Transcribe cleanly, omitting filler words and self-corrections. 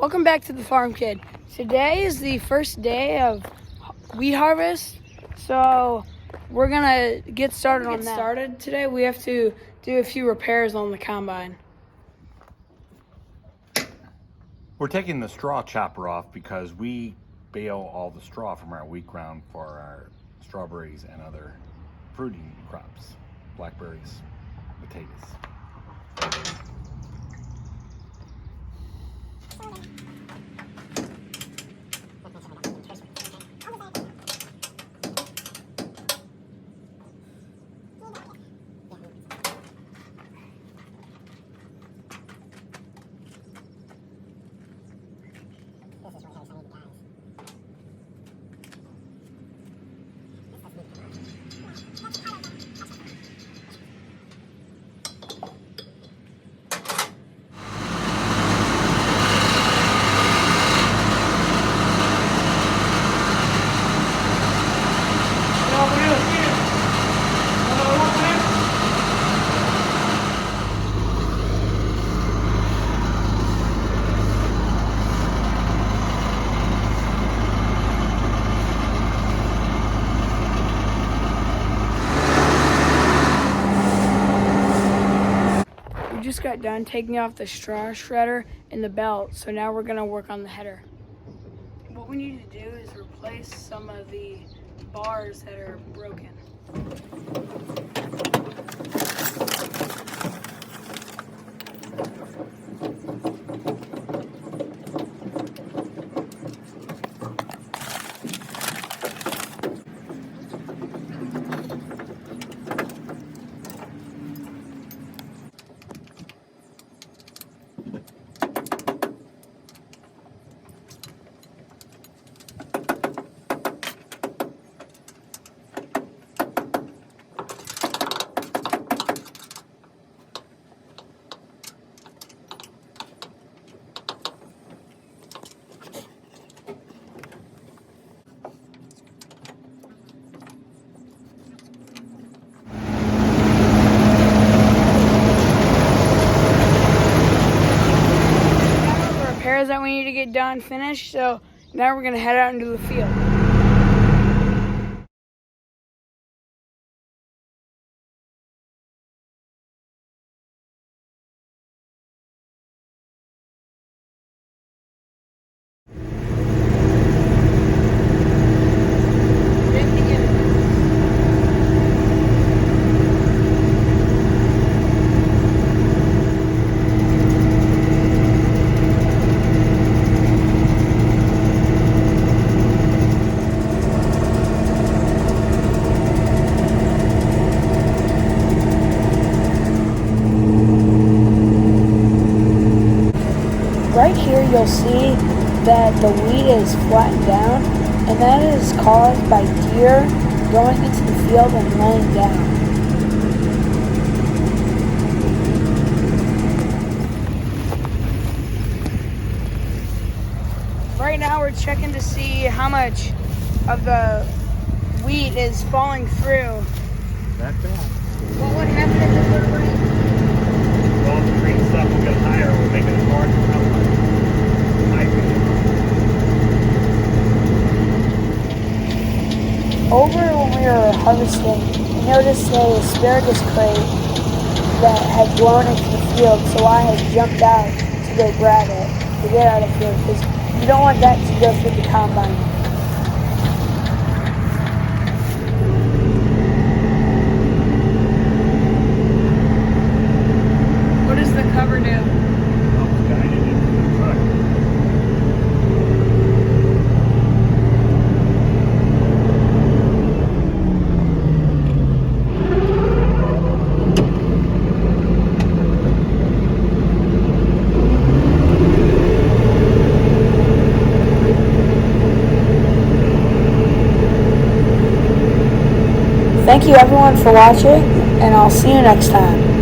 Welcome back to the Farm Kid. Today is the first day of wheat harvest, so we're gonna get started on that. Today, we have to do a few repairs on the combine. We're taking the straw chopper off because we bale all the straw from our wheat ground for our strawberries and other fruiting crops, blackberries, potatoes. Just got done taking off the straw shredder and the belt, so now we're going to work on the header. What we need to do is replace some of the bars that are broken. That we need to get done finished, so now we're going to head out into the field. Right here you'll see that the wheat is flattened down, and that is caused by deer going into the field and laying down. Right now we're checking to see how much of the wheat is falling through. That bad. What would happen if it were to rain? Well, the green stuff will get higher. We'll make it hard to come. Over when we were harvesting, we noticed a asparagus crate that had blown into the field, so I had jumped out to go grab it, to get out of here, because you don't want that to go through the combine. What does the cover do? Thank you everyone for watching, and I'll see you next time.